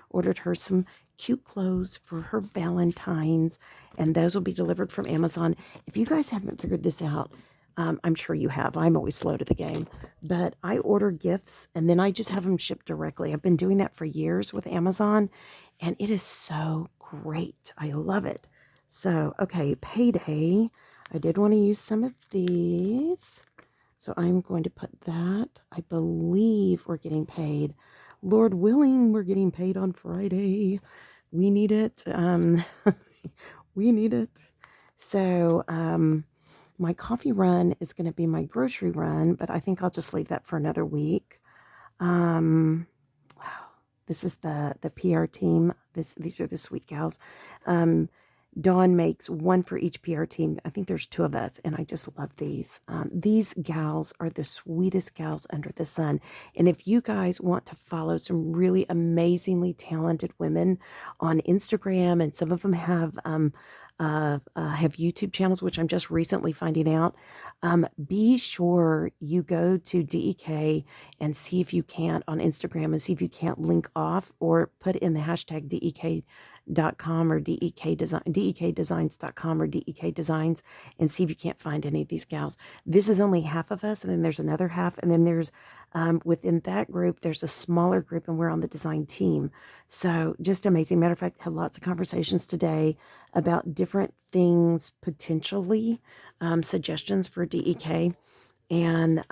ordered her some cute clothes for her Valentine's, and those will be delivered from Amazon. If you guys haven't figured this out, I'm sure you have. I'm always slow to the game, but I order gifts and then I just have them shipped directly. I've been doing that for years with Amazon, and it is so great. I love it. So, okay, payday. I did want to use some of these. So I'm going to put that. I believe we're getting paid. Lord willing, we're getting paid on Friday. We need it. We need it. So my coffee run is going to be my grocery run, but I think I'll just leave that for another week. Wow, this is the PR team. These are the sweet gals. Dawn makes one for each PR team. I think there's two of us, and I just love these. These gals are the sweetest gals under the sun. And if you guys want to follow some really amazingly talented women on Instagram, and some of them have YouTube channels, which I'm just recently finding out. Be sure you go to DEK and see if you can't on Instagram and see if you can't link off or put in the hashtag DEK.com or DEKdesigns.com or DEK Designs and see if you can't find any of these gals. This is only half of us, and then there's another half, and then there's within that group, there's a smaller group, and we're on the design team. So just amazing. Matter of fact, had lots of conversations today about different things, potentially suggestions for DEK and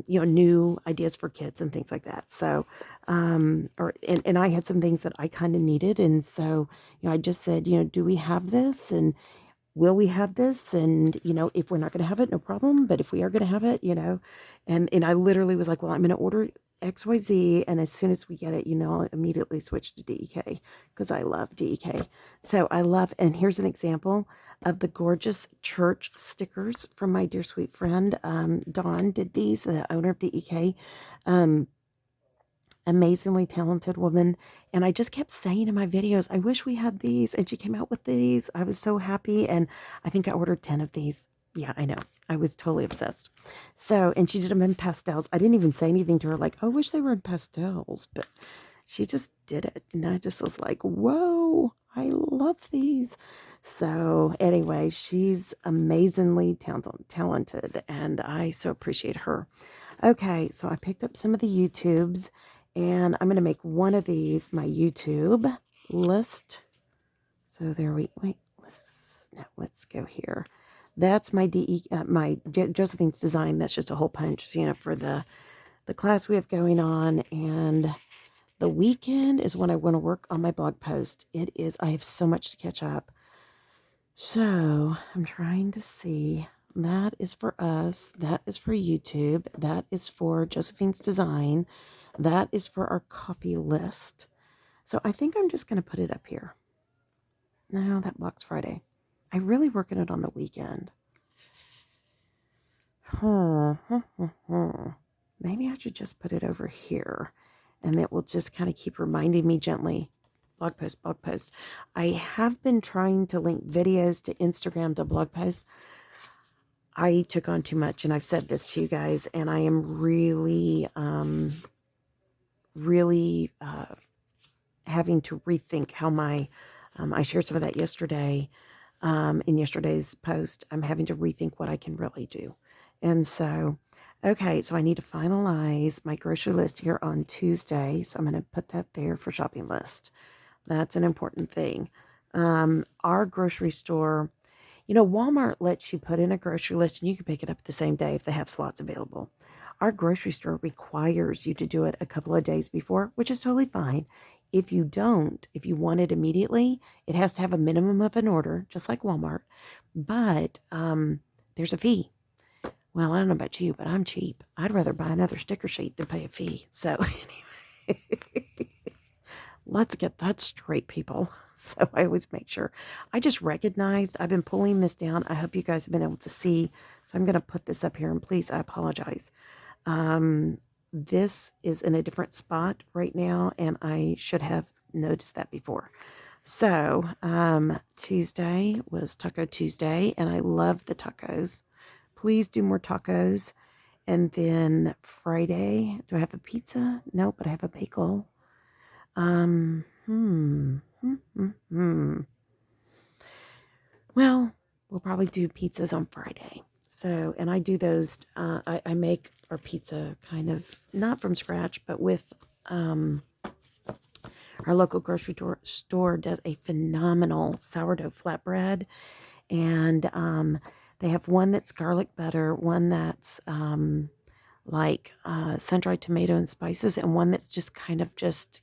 new ideas for kids and things like that. So and I had some things that I kind of needed, and so I just said, do we have this, and will we have this? And if we're not going to have it, no problem, but if we are going to have it, and I literally was like, well, I'm going to order XYZ, and as soon as we get it, I'll immediately switch to DEK because I love DEK. So and here's an example of the gorgeous church stickers from my dear sweet friend Dawn did these, the owner of DEK. Amazingly talented woman, and I just kept saying in my videos, I wish we had these, and she came out with these. I was so happy, and I think I ordered 10 of these. Yeah, I know, I was totally obsessed. So, and she did them in pastels. I didn't even say anything to her like, oh, I wish they were in pastels, but she just did it, and I just was like, whoa, I love these. So anyway, she's amazingly talented, and I so appreciate her. Okay, so I picked up some of the YouTubes, and I'm going to make one of these my YouTube list. So there let's go here. That's my Josephine's design. That's just a whole punch, for the class we have going on. And the weekend is when I want to work on my blog post. I have so much to catch up. So I'm trying to see. That is for us. That is for YouTube. That is for Josephine's design. That is for our coffee list. So I think I'm just going to put it up here. No, that blocks Friday. I really work on it on the weekend. Maybe I should just put it over here, and it will just kind of keep reminding me gently. Blog post, blog post. I have been trying to link videos to Instagram to blog posts. I took on too much, and I've said this to you guys, and I am really having to rethink how I shared some of that yesterday in yesterday's post. I'm having to rethink what I can really do. And so, okay, so I need to finalize my grocery list here on Tuesday. So I'm going to put that there for shopping list. That's an important thing. Our grocery store, Walmart lets you put in a grocery list and you can pick it up the same day if they have slots available. Our grocery store requires you to do it a couple of days before, which is totally fine. If you want it immediately, it has to have a minimum of an order, just like Walmart. But there's a fee. Well, I don't know about you, but I'm cheap. I'd rather buy another sticker sheet than pay a fee. So anyway, let's get that straight, people. So I always make sure. I just recognized I've been pulling this down. I hope you guys have been able to see. So I'm going to put this up here, and please, I apologize. This is in a different spot right now, and I should have noticed that before. So Tuesday was Taco Tuesday, and I love the tacos. Please do more tacos. And then Friday, do I have a pizza? No, but I have a bagel. Um, hmm, hmm, hmm, hmm. Well, we'll probably do pizzas on Friday. So, and I do those, I make our pizza kind of not from scratch, but with um, our local grocery store does a phenomenal sourdough flatbread. And they have one that's garlic butter, one that's like sun-dried tomato and spices, and one that's just kind of just,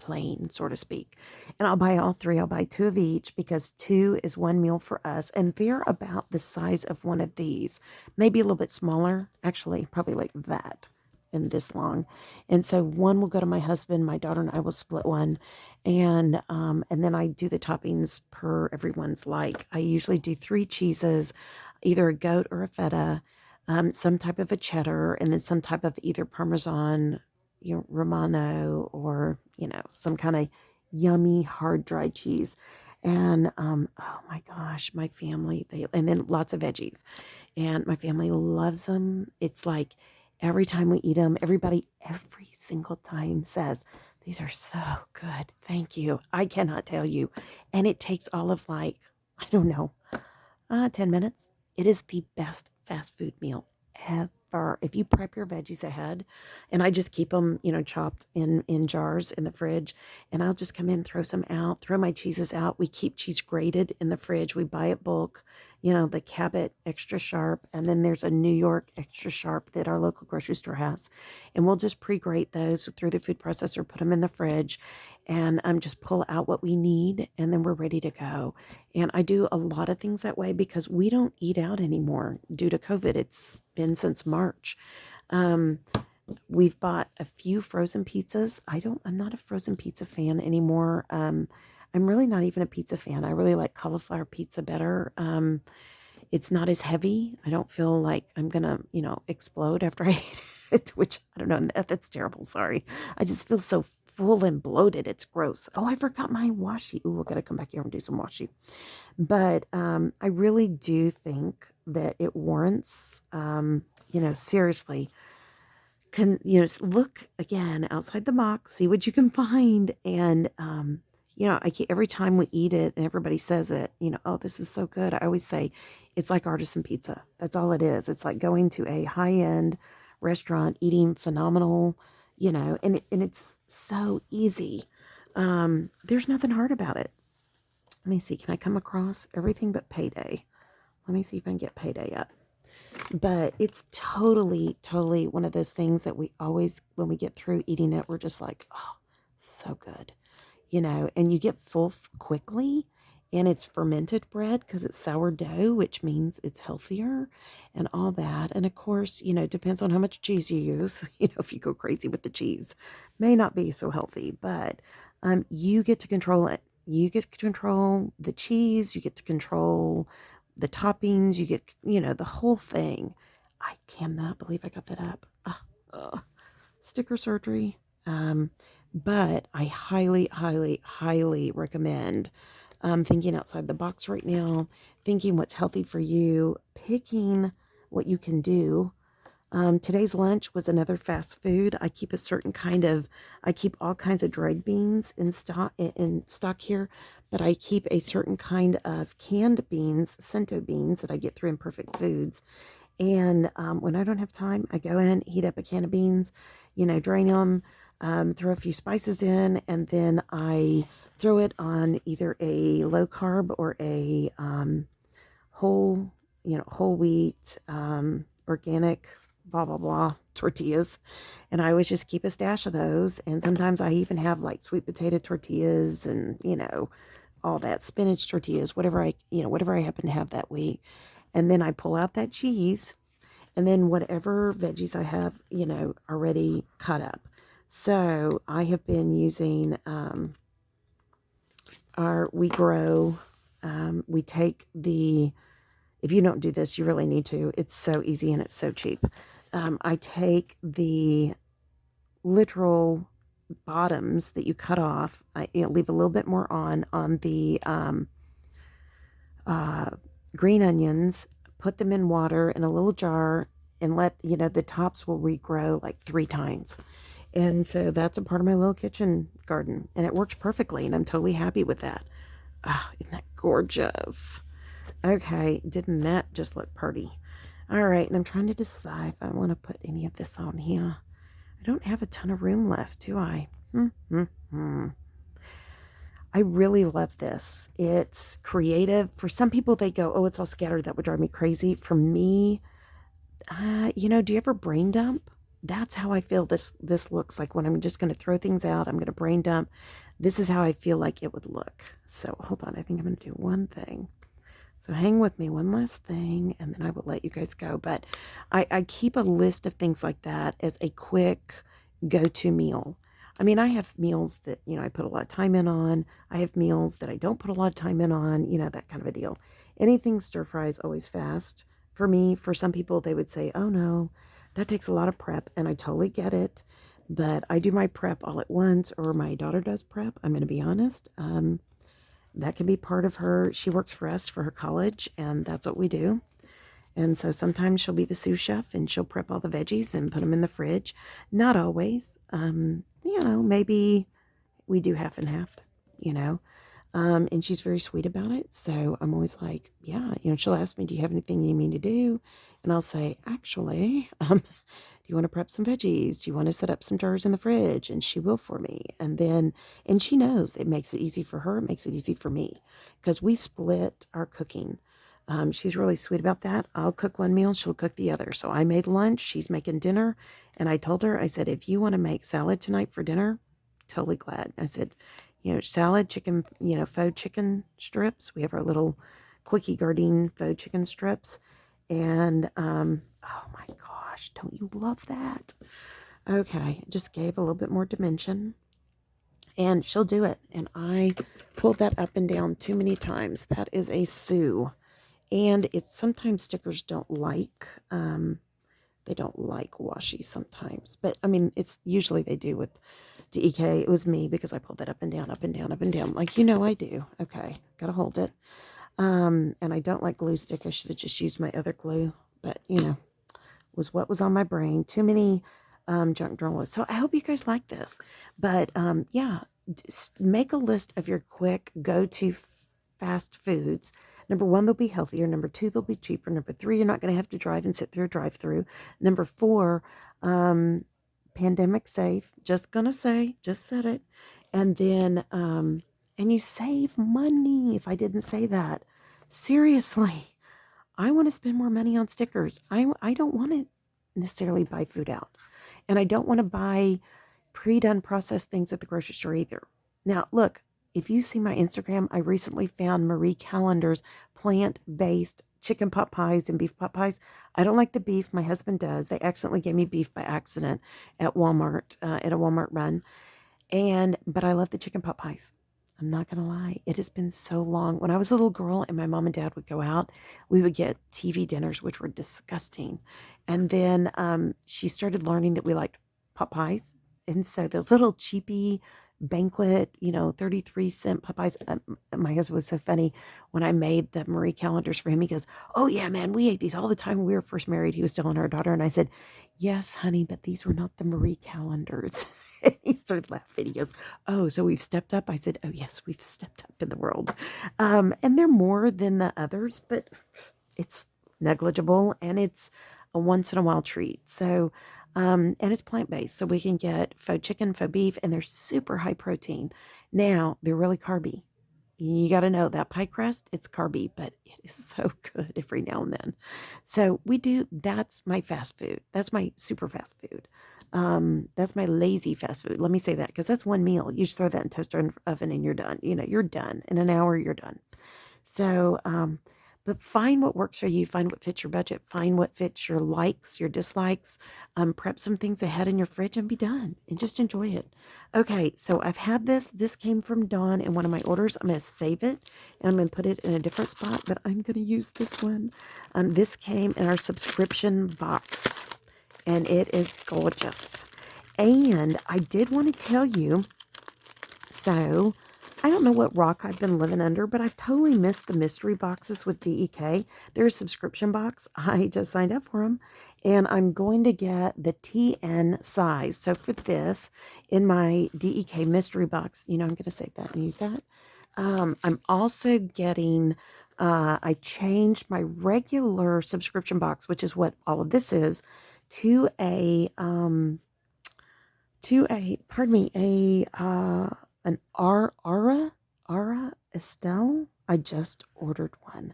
plain, so to speak. And I'll buy all three. I'll buy two of each because two is one meal for us. And they're about the size of one of these, maybe a little bit smaller, actually, probably like that and this long. And so one will go to my husband, my daughter and I will split one. And then I do the toppings per everyone's like. I usually do 3 cheeses, either a goat or a feta, some type of a cheddar, and then some type of either Parmesan, Romano, or, some kind of yummy hard dry cheese. And oh my gosh, my family, and then lots of veggies. And my family loves them. It's like every time we eat them, everybody every single time says, these are so good. Thank you. I cannot tell you. And it takes all of like, I don't know, 10 minutes. It is the best fast food meal ever. If you prep your veggies ahead, and I just keep them, chopped in jars in the fridge, and I'll just come in, throw some out, throw my cheeses out. We keep cheese grated in the fridge. We buy it bulk, the Cabot extra sharp, and then there's a New York extra sharp that our local grocery store has. And we'll just pre-grate those through the food processor, put them in the fridge, and just pull out what we need, and then we're ready to go. And I do a lot of things that way because we don't eat out anymore due to COVID. It's been since March. Um, we've bought a few frozen pizzas. I'm not a frozen pizza fan anymore. I'm really not even a pizza fan. I really like cauliflower pizza better. It's not as heavy. I don't feel like I'm gonna, explode after I eat it, which I don't know. That's terrible. Sorry. I just feel so full and bloated. It's gross. Oh, I forgot my washi. Ooh, I gotta come back here and do some washi. But I really do think that it warrants, seriously, look again outside the box, see what you can find. And, every time we eat it and everybody says it, oh, this is so good. I always say it's like artisan pizza. That's all it is. It's like going to a high end restaurant, eating phenomenal, and it's so easy. There's nothing hard about it. Let me see. Can I come across everything but payday? Let me see if I can get payday up. But it's totally, totally one of those things that we always, when we get through eating it, we're just like, oh, so good, and you get full quickly. And it's fermented bread because it's sourdough, which means it's healthier and all that. And of course, it depends on how much cheese you use. If you go crazy with the cheese, may not be so healthy, but you get to control it. You get to control the cheese. You get to control the toppings. You get, the whole thing. I cannot believe I got that up. Sticker surgery. But I highly, highly, highly recommend thinking outside the box right now, thinking what's healthy for you, picking what you can do. Today's lunch was another fast food. I keep all kinds of dried beans in stock here, but I keep a certain kind of canned beans, cento beans that I get through Imperfect Foods. And when I don't have time, I go in, heat up a can of beans, drain them, throw a few spices in, and then I throw it on either a low carb or a whole, whole wheat, organic, blah, blah, blah, tortillas. And I always just keep a stash of those. And sometimes I even have like sweet potato tortillas and, all that spinach tortillas, whatever I happen to have that week. And then I pull out that cheese and then whatever veggies I have, already cut up. So I have been using we take if you don't do this, you really need to. It's so easy and it's so cheap. I take the literal bottoms that you cut off. I leave a little bit more on the green onions, put them in water in a little jar, and let, the tops will regrow like 3 times. And so that's a part of my little kitchen garden. And it works perfectly. And I'm totally happy with that. Oh, isn't that gorgeous? Okay, didn't that just look pretty? All right, and I'm trying to decide if I want to put any of this on here. I don't have a ton of room left, do I? I really love this. It's creative. For some people, they go, oh, it's all scattered. That would drive me crazy. For me, do you ever brain dump? That's how I feel this looks like when I'm just going to throw things out. I'm going to brain dump. This is how I feel like it would look. So hold on. I think I'm going to do one thing. So hang with me, one last thing, and then I will let you guys go. But I keep a list of things like that as a quick go-to meal. I mean, I have meals that, I put a lot of time in on. I have meals that I don't put a lot of time in on, that kind of a deal. Anything stir fry is always fast. For me, for some people, they would say, oh no, that takes a lot of prep, and I totally get it. But I do my prep all at once, or my daughter does prep. I'm going to be honest. That can be part of her. She works for us for her college, and that's what we do. And so sometimes she'll be the sous chef, and she'll prep all the veggies and put them in the fridge. Not always. Maybe we do half and half, and she's very sweet about it. So I'm always like, yeah, she'll ask me, do you have anything you need me to do? And I'll say, actually, do you want to prep some veggies? Do you want to set up some jars in the fridge? And she will for me. And she knows it makes it easy for her. It makes it easy for me because we split our cooking. She's really sweet about that. I'll cook one meal, she'll cook the other. So I made lunch, she's making dinner. And I told her, I said, if you want to make salad tonight for dinner, totally glad. I said, salad, chicken, faux chicken strips. We have our little quickie Gardein faux chicken strips. And, oh my gosh, don't you love that? Okay, just gave a little bit more dimension. And she'll do it. And I pulled that up and down too many times. That is a Sue. And it's sometimes stickers don't like, they don't like washi sometimes. But, I mean, it's usually they do with DEK. It was me because I pulled that up and down, up and down, up and down. Like, I do. Okay, gotta hold it. And I don't like glue stick. I should have just used my other glue. But, was what was on my brain. Too many junk drawer lists. So I hope you guys like this. But, yeah, make a list of your quick go-to fast foods. Number 1, they'll be healthier. Number 2, they'll be cheaper. Number 3, you're not going to have to drive and sit through a drive-through. Number 4, pandemic safe. Just said it. And then, and you save money. If I didn't say that, seriously, I want to spend more money on stickers. I don't want to necessarily buy food out, and I don't want to buy pre-done processed things at the grocery store either. Now, look. If you see my Instagram, I recently found Marie Callender's plant-based chicken pot pies and beef pot pies. I don't like the beef. My husband does. They accidentally gave me beef by accident at Walmart, at a Walmart run. But I love the chicken pot pies. I'm not going to lie. It has been so long. When I was a little girl and my mom and dad would go out, we would get TV dinners, which were disgusting. And then she started learning that we liked pot pies. And so those little cheapy banquet, 33-cent Popeyes. My husband was so funny when I made the Marie Callender's for him. He goes, oh yeah, man, we ate these all the time when we were first married. He was telling our daughter, and I said, yes, honey, but these were not the Marie Callender's. And he started laughing. He goes, oh, so we've stepped up? I said, oh yes, we've stepped up in the world. And they're more than the others, but it's negligible and it's a once in a while treat. So and it's plant-based, so we can get faux chicken, faux beef, and they're super high protein. Now, they're really carby. You got to know that pie crust, it's carby, but it is so good every now and then. So that's my fast food. That's my super fast food. That's my lazy fast food. Let me say that, because that's one meal. You just throw that in toaster oven and you're done. You're done. In an hour, you're done. So, but find what works for you. Find what fits your budget. Find what fits your likes, your dislikes. Prep some things ahead in your fridge and be done. And just enjoy it. Okay, so I've had this. This came from Dawn in one of my orders. I'm going to save it. And I'm going to put it in a different spot. But I'm going to use this one. This came in our subscription box. And it is gorgeous. And I did want to tell you, so I don't know what rock I've been living under, but I've totally missed the mystery boxes with DEK. They're a subscription box. I just signed up for them, and I'm going to get the TN size. So for this, in my DEK mystery box, I'm going to save that and use that. I'm also getting, I changed my regular subscription box, which is what all of this is, to pardon me, an Ara Estelle. I just ordered one.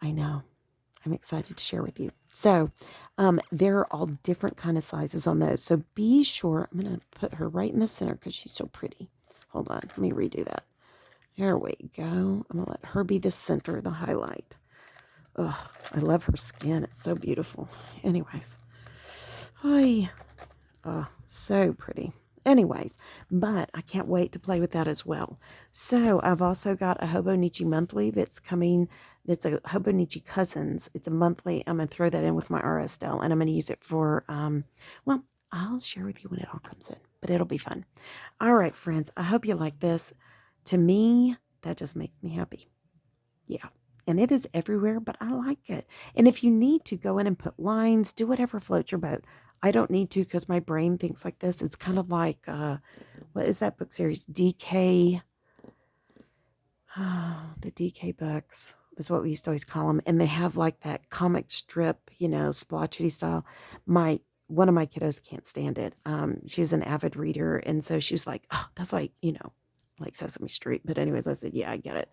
I know. I'm excited to share with you. So, there are all different kind of sizes on those. So be sure. I'm going to put her right in the center because she's so pretty. Hold on. Let me redo that. There we go. I'm going to let her be the center, the highlight. Oh, I love her skin. It's so beautiful. Anyways. Hi. Oh, so pretty. Anyways, but I can't wait to play with that as well. So I've also got a Hobonichi monthly that's coming. That's a Hobonichi Cousins. It's a monthly. I'm going to throw that in with my RSL, and I'm going to use it for, well, I'll share with you when it all comes in, but it'll be fun. All right, friends, I hope you like this. To me, that just makes me happy. Yeah. And it is everywhere, but I like it. And if you need to go in and put lines, do whatever floats your boat. I don't need to because my brain thinks like this. It's kind of like, what is that book series? DK. Oh, the DK books. That's what we used to always call them. And they have like that comic strip, splotchy style. One of my kiddos can't stand it. She was an avid reader. And so she was like, oh, that's like, like Sesame Street. But anyways, I said, yeah, I get it.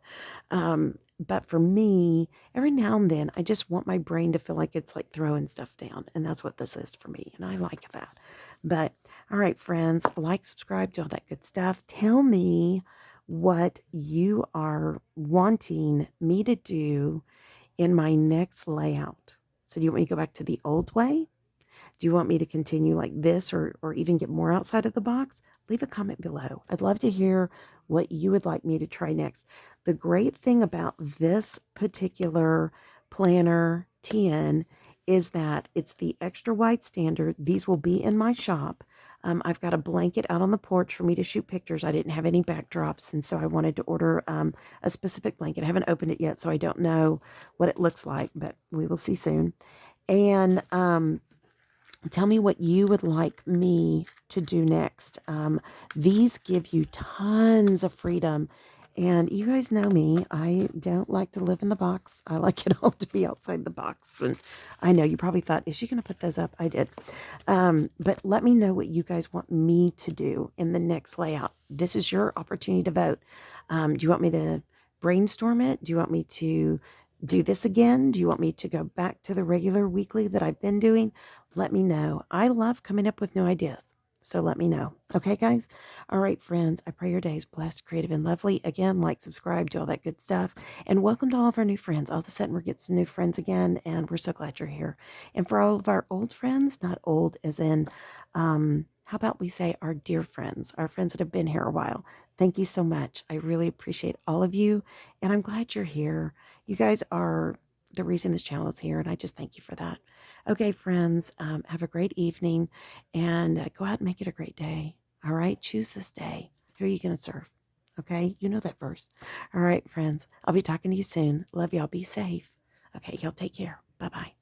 But for me, every now and then, I just want my brain to feel like it's like throwing stuff down. And that's what this is for me. And I like that. But all right, friends, like, subscribe, do all that good stuff. Tell me what you are wanting me to do in my next layout. So do you want me to go back to the old way? Do you want me to continue like this or even get more outside of the box? Leave a comment below. I'd love to hear what you would like me to try next. The great thing about this particular planner TN is that it's the extra wide standard. These will be in my shop. I've got a blanket out on the porch for me to shoot pictures. I didn't have any backdrops, and so I wanted to order a specific blanket. I haven't opened it yet, so I don't know what it looks like, but we will see soon. And tell me what you would like me to do next. These give you tons of freedom. And you guys know me. I don't like to live in the box. I like it all to be outside the box. And I know you probably thought, is she going to put those up? I did. But let me know what you guys want me to do in the next layout. This is your opportunity to vote. Do you want me to brainstorm it? Do you want me to do this again? Do you want me to go back to the regular weekly that I've been doing? Let me know. I love coming up with new ideas. So let me know. Okay, guys? All right, friends. I pray your day is blessed, creative, and lovely. Again, like, subscribe, do all that good stuff. And welcome to all of our new friends. All of a sudden, we're getting some new friends again, and we're so glad you're here. And for all of our old friends, not old as in, how about we say our dear friends, our friends that have been here a while. Thank you so much. I really appreciate all of you, and I'm glad you're here. You guys are the reason this channel is here, and I just thank you for that. Okay, friends, have a great evening, and go out and make it a great day. All right, choose this day. Who are you going to serve? Okay, you know that verse. All right, friends, I'll be talking to you soon. Love y'all. Be safe. Okay, y'all take care. Bye-bye.